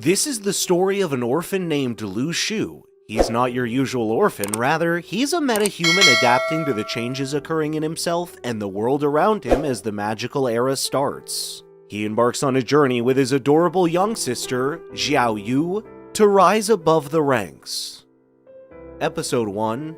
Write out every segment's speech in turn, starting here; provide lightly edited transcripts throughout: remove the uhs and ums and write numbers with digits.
This is the story of an orphan named Lu Shu. He's not your usual orphan, rather, he's a metahuman adapting to the changes occurring in himself and the world around him as the magical era starts. He embarks on a journey with his adorable young sister, Xiaoyu, to rise above the ranks. Episode 1.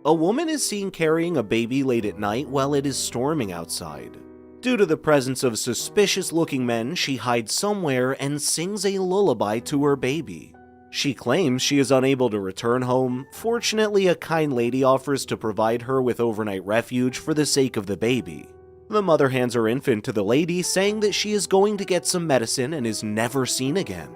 A woman is seen carrying a baby late at night while it is storming outside. Due to the presence of suspicious-looking men, she hides somewhere and sings a lullaby to her baby. She claims she is unable to return home. Fortunately, a kind lady offers to provide her with overnight refuge for the sake of the baby. The mother hands her infant to the lady, saying that she is going to get some medicine and is never seen again.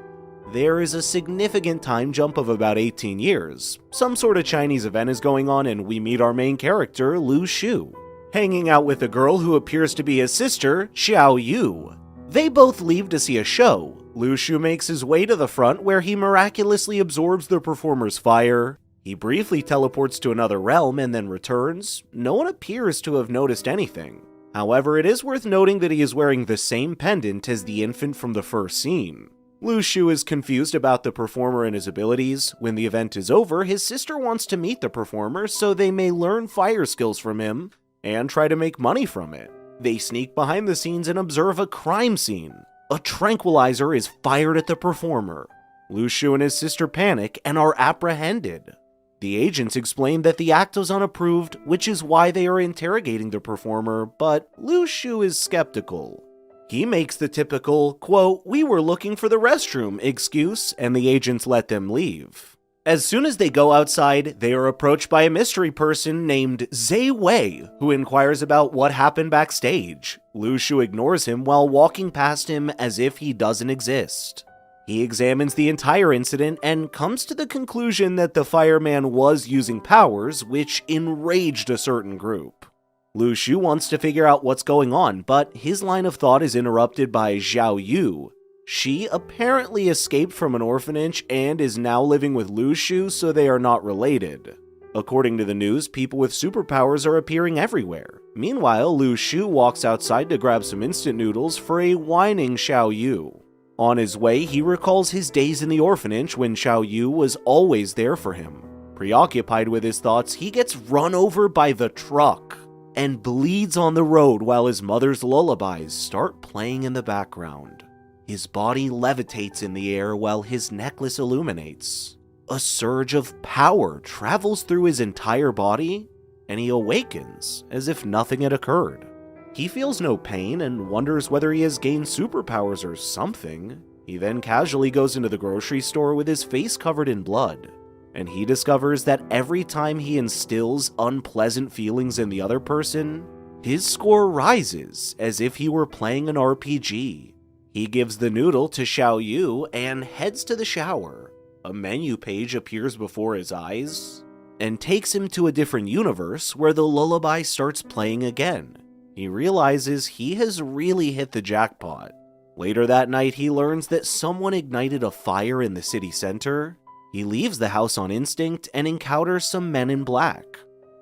There is a significant time jump of about 18 years. Some sort of Chinese event is going on and we meet our main character, Lu Shu, hanging out with a girl who appears to be his sister, Xiaoyu. They both leave to see a show. Lu Shu makes his way to the front where he miraculously absorbs the performer's fire. He briefly teleports to another realm and then returns. No one appears to have noticed anything. However, it is worth noting that he is wearing the same pendant as the infant from the first scene. Lu Shu is confused about the performer and his abilities. When the event is over, his sister wants to meet the performer so they may learn fire skills from him and try to make money from it. They sneak behind the scenes and observe a crime scene. A tranquilizer is fired at the performer. Lu Shu and his sister panic and are apprehended. The agents explain that the act was unapproved, which is why they are interrogating the performer, but Lu Shu is skeptical. He makes the typical, quote, "We were looking for the restroom" excuse, and the agents let them leave. As soon as they go outside, they are approached by a mystery person named Zhe Wei, who inquires about what happened backstage. Lu Shu ignores him while walking past him as if he doesn't exist. He examines the entire incident and comes to the conclusion that the fireman was using powers, which enraged a certain group. Lu Shu wants to figure out what's going on, but his line of thought is interrupted by Xiaoyu. She apparently escaped from an orphanage and is now living with Lu Shu, so they are not related. According to the news, people with superpowers are appearing everywhere. Meanwhile, Lu Shu walks outside to grab some instant noodles for a whining Xiaoyu. On his way, he recalls his days in the orphanage when Xiaoyu was always there for him. Preoccupied with his thoughts, he gets run over by the truck and bleeds on the road while his mother's lullabies start playing in the background. His body levitates in the air while his necklace illuminates. A surge of power travels through his entire body, and he awakens as if nothing had occurred. He feels no pain and wonders whether he has gained superpowers or something. He then casually goes into the grocery store with his face covered in blood, and he discovers that every time he instills unpleasant feelings in the other person, his score rises as if he were playing an RPG. He gives the noodle to Xiaoyu and heads to the shower. A menu page appears before his eyes and takes him to a different universe where the lullaby starts playing again. He realizes he has really hit the jackpot. Later that night, he learns that someone ignited a fire in the city center. He leaves the house on instinct and encounters some men in black.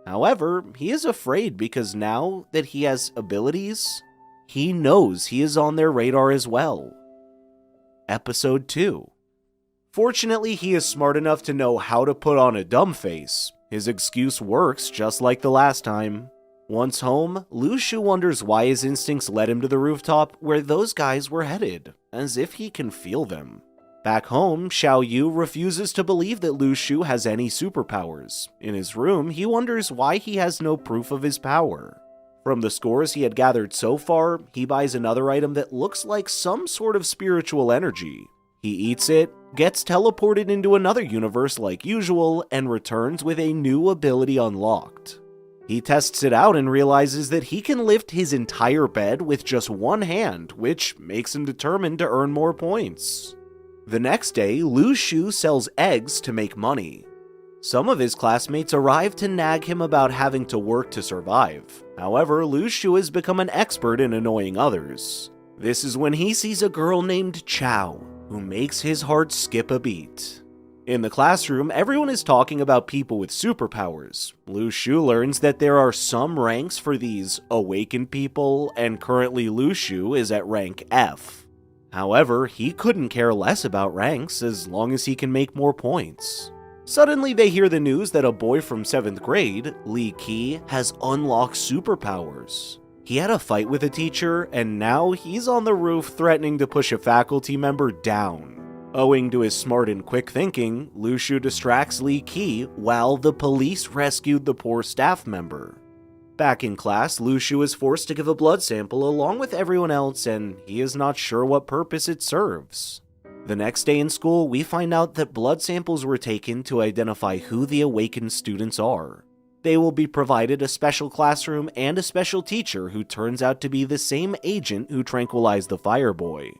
However, he is afraid because now that he has abilities, he knows he is on their radar as well. Episode 2. Fortunately, he is smart enough to know how to put on a dumb face. His excuse works just like the last time. Once home, Lu Shu wonders why his instincts led him to the rooftop where those guys were headed, as if he can feel them. Back home, Xiaoyu refuses to believe that Lu Shu has any superpowers. In his room, he wonders why he has no proof of his power. From the scores he had gathered so far, he buys another item that looks like some sort of spiritual energy. He eats it, gets teleported into another universe like usual, and returns with a new ability unlocked. He tests it out and realizes that he can lift his entire bed with just one hand, which makes him determined to earn more points. The next day, Lu Shu sells eggs to make money. Some of his classmates arrive to nag him about having to work to survive. However, Lu Shu has become an expert in annoying others. This is when he sees a girl named Chao, who makes his heart skip a beat. In the classroom, everyone is talking about people with superpowers. Lu Shu learns that there are some ranks for these awakened people, and currently Lu Shu is at rank F. However, he couldn't care less about ranks as long as he can make more points. Suddenly they hear the news that a boy from 7th grade, Li Qi, has unlocked superpowers. He had a fight with a teacher, and now he's on the roof threatening to push a faculty member down. Owing to his smart and quick thinking, Lu Shu distracts Li Qi while the police rescued the poor staff member. Back in class, Lu Shu is forced to give a blood sample along with everyone else, and he is not sure what purpose it serves. The next day in school, we find out that blood samples were taken to identify who the awakened students are. They will be provided a special classroom and a special teacher who turns out to be the same agent who tranquilized the fireboy.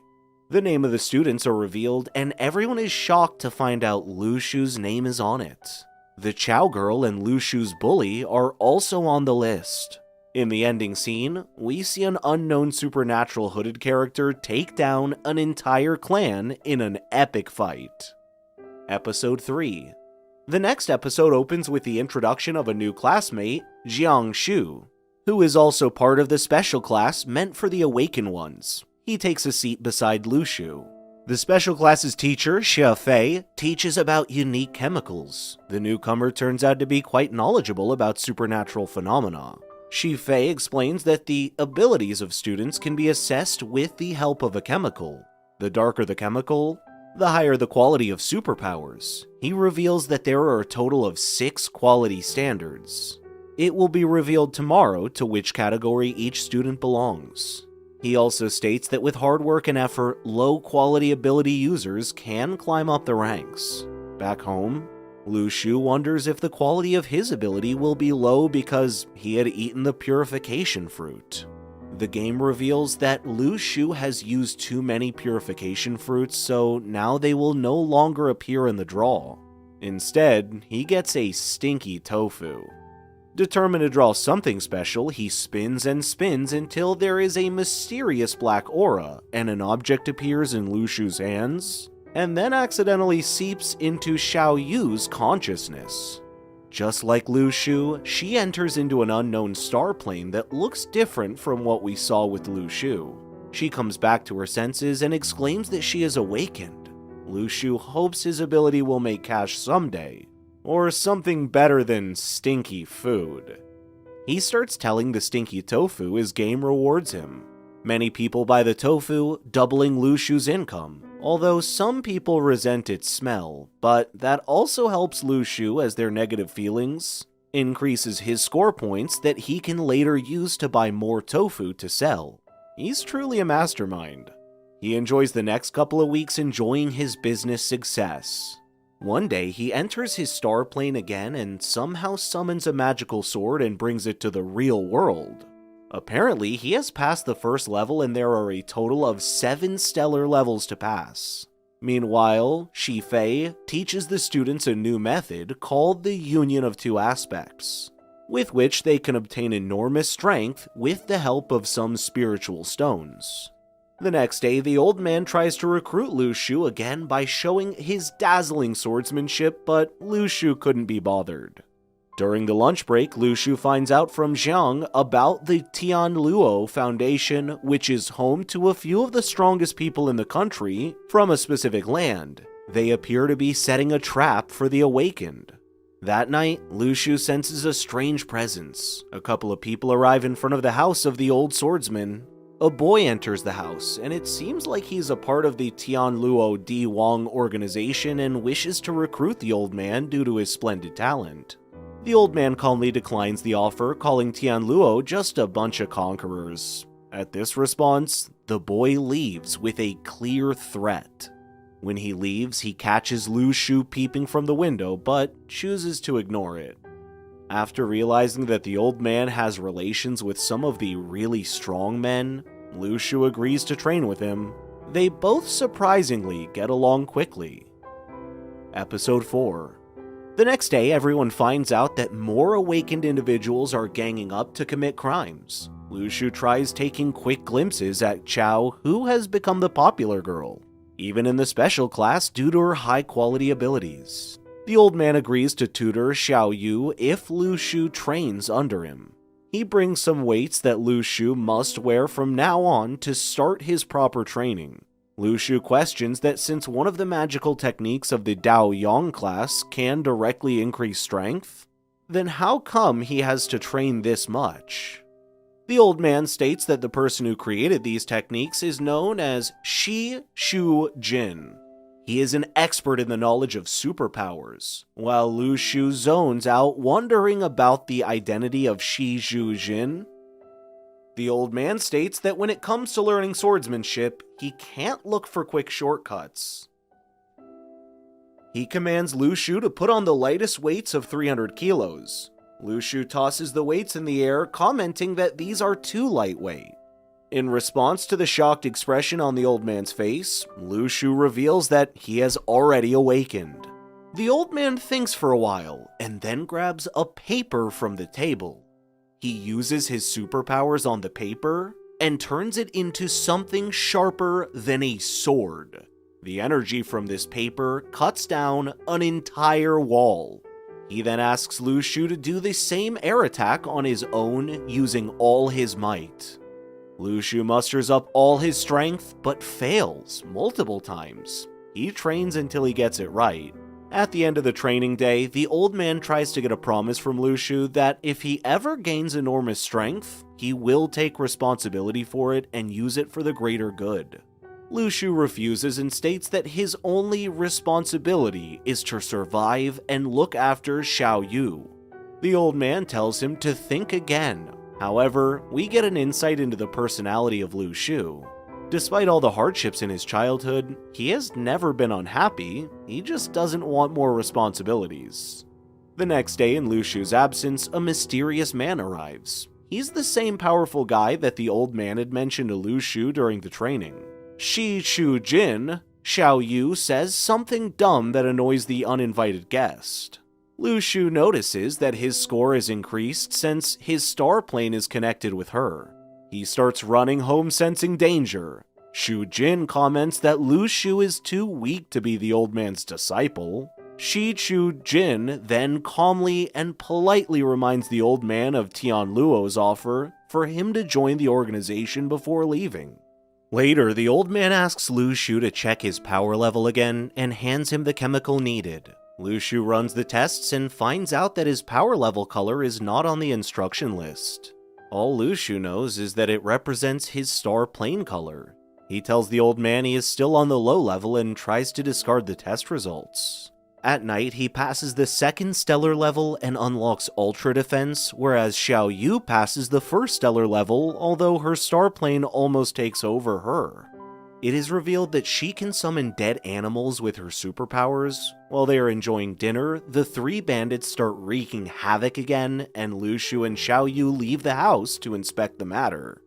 The name of the students are revealed, and everyone is shocked to find out Lu Shu's name is on it. The Chow Girl and Lu Shu's bully are also on the list. In the ending scene, we see an unknown supernatural hooded character take down an entire clan in an epic fight. Episode 3. The next episode opens with the introduction of a new classmate, Jiang Shu, who is also part of the special class meant for the awakened ones. He takes a seat beside Lu Shu. The special class's teacher, Xia Fei, teaches about unique chemicals. The newcomer turns out to be quite knowledgeable about supernatural phenomena. Xia Fei explains that the abilities of students can be assessed with the help of a chemical. The darker the chemical, the higher the quality of superpowers. He reveals that there are a total of 6 quality standards. It will be revealed tomorrow to which category each student belongs. He also states that with hard work and effort, low-quality ability users can climb up the ranks. Back home, Lu Shu wonders if the quality of his ability will be low because he had eaten the purification fruit. The game reveals that Lu Shu has used too many purification fruits, so now they will no longer appear in the draw. Instead, he gets a stinky tofu. Determined to draw something special, he spins and spins until there is a mysterious black aura and an object appears in Lu Shu's hands, and then accidentally seeps into Xiaoyu's consciousness. Just like Lu Shu, she enters into an unknown star plane that looks different from what we saw with Lu Shu. She comes back to her senses and exclaims that she is awakened. Lu Shu hopes his ability will make cash someday, or something better than stinky food. He starts telling the stinky tofu his game rewards him. Many people buy the tofu, doubling Lu Shu's income, although some people resent its smell, but that also helps Lu Shu as their negative feelings increases his score points that he can later use to buy more tofu to sell. He's truly a mastermind. He enjoys the next couple of weeks enjoying his business success. One day, he enters his star plane again and somehow summons a magical sword and brings it to the real world. Apparently, he has passed the first level and there are a total of 7 stellar levels to pass. Meanwhile, Xia Fei teaches the students a new method called the Union of Two Aspects, with which they can obtain enormous strength with the help of some spiritual stones. The next day, the old man tries to recruit Lu Shu again by showing his dazzling swordsmanship, but Lu Shu couldn't be bothered. During the lunch break, Lu Shu finds out from Zhang about the Tianluo Foundation, which is home to a few of the strongest people in the country from a specific land. They appear to be setting a trap for the awakened. That night, Lu Shu senses a strange presence. A couple of people arrive in front of the house of the old swordsman. A boy enters the house, and it seems like he's a part of the Tianluo Di Wang organization and wishes to recruit the old man due to his splendid talent. The old man calmly declines the offer, calling Tianluo just a bunch of conquerors. At this response, the boy leaves with a clear threat. When he leaves, he catches Lu Shu peeping from the window, but chooses to ignore it. After realizing that the old man has relations with some of the really strong men, Lu Shu agrees to train with him. They both surprisingly get along quickly. Episode 4. The next day, everyone finds out that more awakened individuals are ganging up to commit crimes. Lu Shu tries taking quick glimpses at Chow, who has become the popular girl, even in the special class due to her high-quality abilities. The old man agrees to tutor Xiaoyu if Lu Shu trains under him. He brings some weights that Lu Shu must wear from now on to start his proper training. Lu Shu questions that since one of the magical techniques of the Dao Yang class can directly increase strength, then how come he has to train this much? The old man states that the person who created these techniques is known as Shi Shu Jin. He is an expert in the knowledge of superpowers, while Lu Shu zones out wondering about the identity of Shi Shu Jin. The old man states that when it comes to learning swordsmanship, he can't look for quick shortcuts. He commands Lu Shu to put on the lightest weights of 300 kilos. Lu Shu tosses the weights in the air, commenting that these are too lightweight. In response to the shocked expression on the old man's face, Lu Shu reveals that he has already awakened. The old man thinks for a while, and then grabs a paper from the table. He uses his superpowers on the paper, and turns it into something sharper than a sword. The energy from this paper cuts down an entire wall. He then asks Lu Shu to do the same air attack on his own using all his might. Lu Shu musters up all his strength, but fails multiple times. He trains until he gets it right. At the end of the training day, the old man tries to get a promise from Lu Shu that if he ever gains enormous strength, he will take responsibility for it and use it for the greater good. Lu Shu refuses and states that his only responsibility is to survive and look after Xiaoyu. The old man tells him to think again. However, we get an insight into the personality of Lu Shu. Despite all the hardships in his childhood, he has never been unhappy, he just doesn't want more responsibilities. The next day, in Lu Shu's absence, a mysterious man arrives. He's the same powerful guy that the old man had mentioned to Lu Shu during the training. Shi Shu Jin, Xiaoyu says something dumb that annoys the uninvited guest. Lu Shu notices that his score is increased since his star plane is connected with her. He starts running home sensing danger. Shu Jin comments that Lu Shu is too weak to be the old man's disciple. Shi Shu Jin then calmly and politely reminds the old man of Tian Luo's offer for him to join the organization before leaving. Later, the old man asks Lu Shu to check his power level again and hands him the chemical needed. Lu Shu runs the tests and finds out that his power level color is not on the instruction list. All Lu Shu knows is that it represents his star plane color. He tells the old man he is still on the low level and tries to discard the test results. At night, he passes the second stellar level and unlocks Ultra Defense, whereas Xiaoyu passes the first stellar level, although her star plane almost takes over her. It is revealed that she can summon dead animals with her superpowers. While they are enjoying dinner, the three bandits start wreaking havoc again, and Lu Shu and Xiaoyu leave the house to inspect the matter.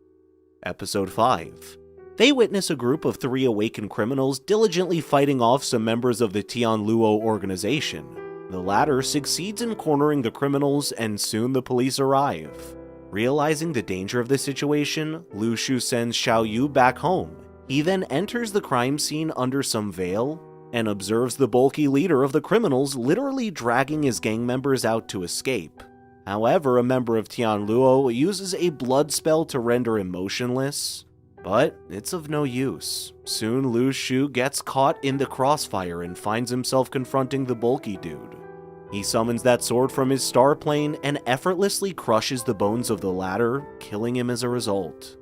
Episode 5. They witness a group of 3 awakened criminals diligently fighting off some members of the Tian Luo organization. The latter succeeds in cornering the criminals, and soon the police arrive. Realizing the danger of the situation, Lu Shu sends Xiaoyu back home. He then enters the crime scene under some veil and observes the bulky leader of the criminals literally dragging his gang members out to escape. However, a member of Tian Luo uses a blood spell to render him motionless, but it's of no use. Soon Lu Shu gets caught in the crossfire and finds himself confronting the bulky dude. He summons that sword from his star plane and effortlessly crushes the bones of the latter, killing him as a result.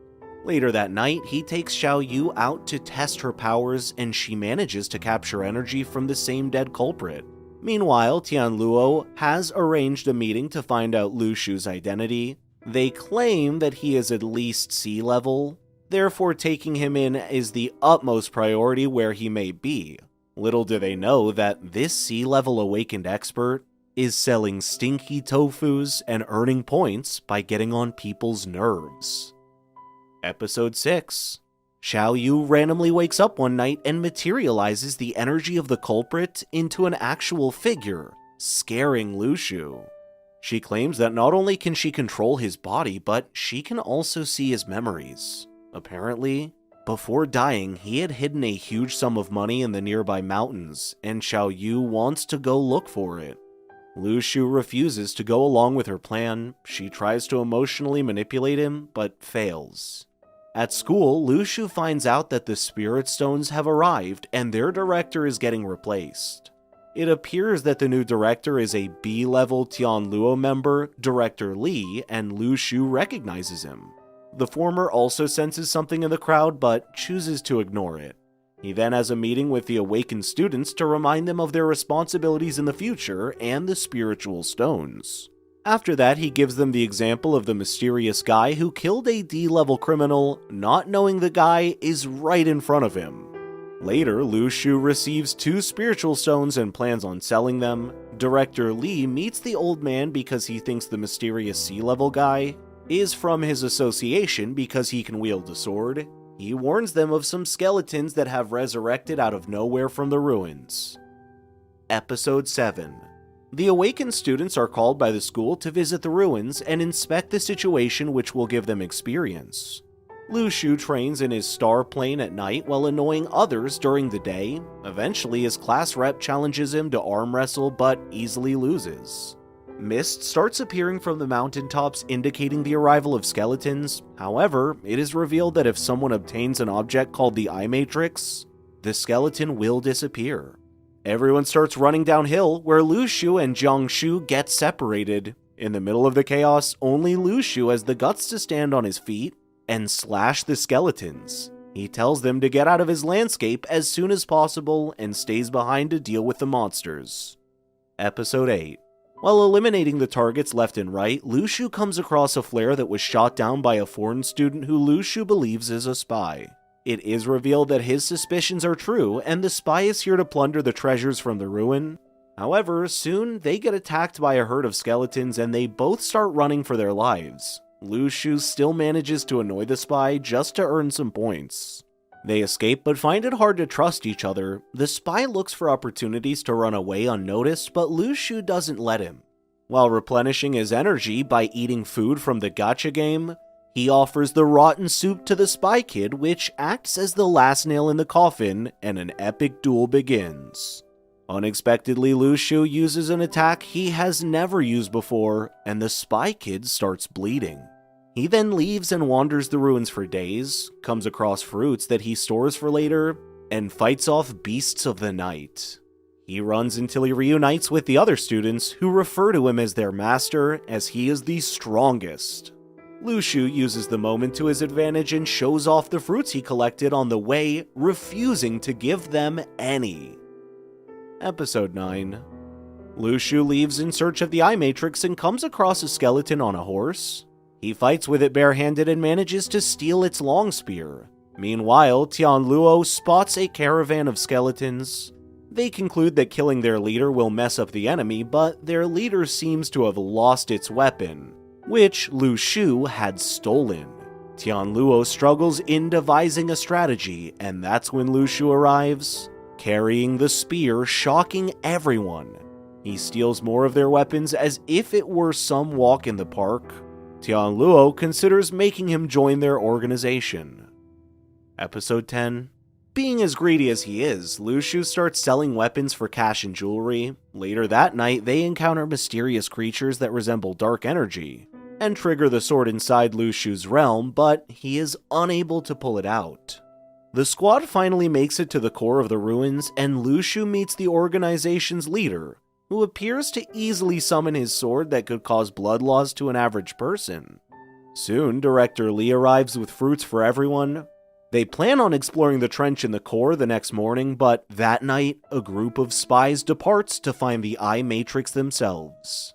Later that night, he takes Xiaoyu out to test her powers, and she manages to capture energy from the same dead culprit. Meanwhile, Tian Luo has arranged a meeting to find out Lu Shu's identity. They claim that he is at least sea level, therefore taking him in is the utmost priority where he may be. Little do they know that this sea level awakened expert is selling stinky tofus and earning points by getting on people's nerves. Episode 6. Xiaoyu randomly wakes up one night and materializes the energy of the culprit into an actual figure, scaring Lu Shu. She claims that not only can she control his body, but she can also see his memories. Apparently, before dying, he had hidden a huge sum of money in the nearby mountains, and Xiaoyu wants to go look for it. Lu Shu refuses to go along with her plan. She tries to emotionally manipulate him, but fails. At school, Lu Shu finds out that the Spirit Stones have arrived and their director is getting replaced. It appears that the new director is a B-level Tianluo member, Director Li, and Lu Shu recognizes him. The former also senses something in the crowd but chooses to ignore it. He then has a meeting with the awakened students to remind them of their responsibilities in the future and the spiritual stones. After that, he gives them the example of the mysterious guy who killed a D-level criminal, not knowing the guy is right in front of him. Later, Lu Shu receives 2 spiritual stones and plans on selling them. Director Li meets the old man because he thinks the mysterious C-level guy is from his association because he can wield a sword. He warns them of some skeletons that have resurrected out of nowhere from the ruins. Episode 7. The awakened students are called by the school to visit the ruins and inspect the situation, which will give them experience. Lu Shu trains in his star plane at night while annoying others during the day. Eventually, his class rep challenges him to arm wrestle but easily loses. Mist starts appearing from the mountaintops, indicating the arrival of skeletons. However, it is revealed that if someone obtains an object called the Eye Matrix, the skeleton will disappear. Everyone starts running downhill, where Lu Shu and Jiang Shu get separated. In the middle of the chaos, only Lu Shu has the guts to stand on his feet and slash the skeletons. He tells them to get out of his landscape as soon as possible and stays behind to deal with the monsters. Episode 8. While eliminating the targets left and right, Lu Shu comes across a flare that was shot down by a foreign student who Lu Shu believes is a spy. It is revealed that his suspicions are true, and the spy is here to plunder the treasures from the ruin. However, soon they get attacked by a herd of skeletons and they both start running for their lives. Lu Shu still manages to annoy the spy just to earn some points. They escape but find it hard to trust each other. The spy looks for opportunities to run away unnoticed, but Lu Shu doesn't let him. While replenishing his energy by eating food from the gacha game, he offers the rotten soup to the spy kid, which acts as the last nail in the coffin, and an epic duel begins. Unexpectedly, Lu Shu uses an attack he has never used before, and the spy kid starts bleeding. He then leaves and wanders the ruins for days, comes across fruits that he stores for later, and fights off beasts of the night. He runs until he reunites with the other students, who refer to him as their master, as he is the strongest. Lu Shu uses the moment to his advantage and shows off the fruits he collected on the way, refusing to give them any. Episode 9. Lu Shu leaves in search of the Eye Matrix and comes across a skeleton on a horse. He fights with it barehanded and manages to steal its long spear. Meanwhile, Tianluo spots a caravan of skeletons. They conclude that killing their leader will mess up the enemy, but their leader seems to have lost its weapon, which Lu Shu had stolen. Tianluo struggles in devising a strategy, and that's when Lu Shu arrives, carrying the spear, shocking everyone. He steals more of their weapons as if it were some walk in the park. Tianluo considers making him join their organization. Episode 10. Being as greedy as he is, Lu Shu starts selling weapons for cash and jewelry. Later that night, they encounter mysterious creatures that resemble dark energy, and trigger the sword inside Lu Shu's realm, but he is unable to pull it out. The squad finally makes it to the core of the ruins, and Lu Shu meets the organization's leader, who appears to easily summon his sword that could cause blood loss to an average person. Soon, Director Li arrives with fruits for everyone. They plan on exploring the trench in the core the next morning, but that night, a group of spies departs to find the Eye Matrix themselves.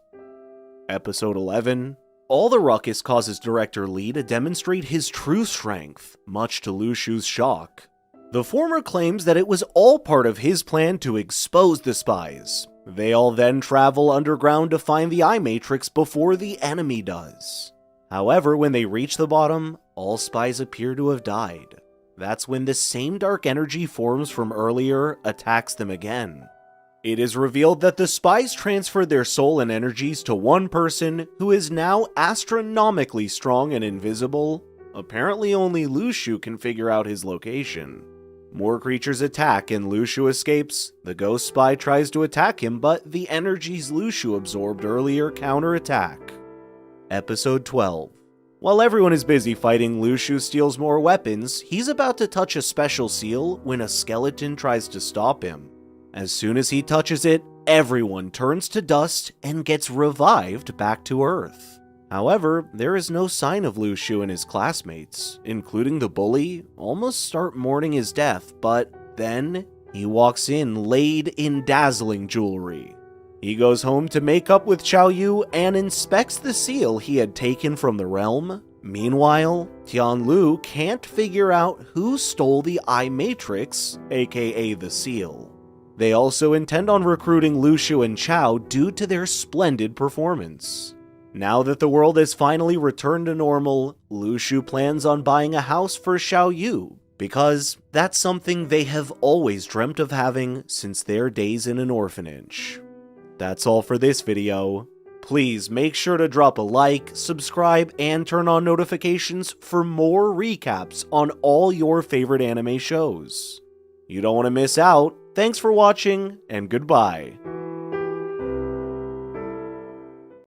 Episode 11. All the ruckus causes Director Li to demonstrate his true strength, much to Lu Shu's shock. The former claims that it was all part of his plan to expose the spies. They all then travel underground to find the Eye Matrix before the enemy does. However, when they reach the bottom, all spies appear to have died. That's when the same dark energy forms from earlier attacks them again. It is revealed that the spies transferred their soul and energies to one person who is now astronomically strong and invisible. Apparently only Lu Shu can figure out his location. More creatures attack and Lu Shu escapes. The ghost spy tries to attack him, but the energies Lu Shu absorbed earlier counterattack. Episode 12. While everyone is busy fighting, Lu Shu steals more weapons. He's about to touch a special seal when a skeleton tries to stop him. As soon as he touches it, everyone turns to dust and gets revived back to Earth. However, there is no sign of Lu Shu and his classmates, including the bully, almost start mourning his death, but then he walks in laid in dazzling jewelry. He goes home to make up with Xiaoyu and inspects the seal he had taken from the realm. Meanwhile, Tianlu can't figure out who stole the eye matrix, aka the seal. They also intend on recruiting Lu Shu and Chao due to their splendid performance. Now that the world has finally returned to normal, Lu Shu plans on buying a house for Xiaoyu, because that's something they have always dreamt of having since their days in an orphanage. That's all for this video. Please make sure to drop a like, subscribe, and turn on notifications for more recaps on all your favorite anime shows. You don't want to miss out. Thanks for watching, and goodbye.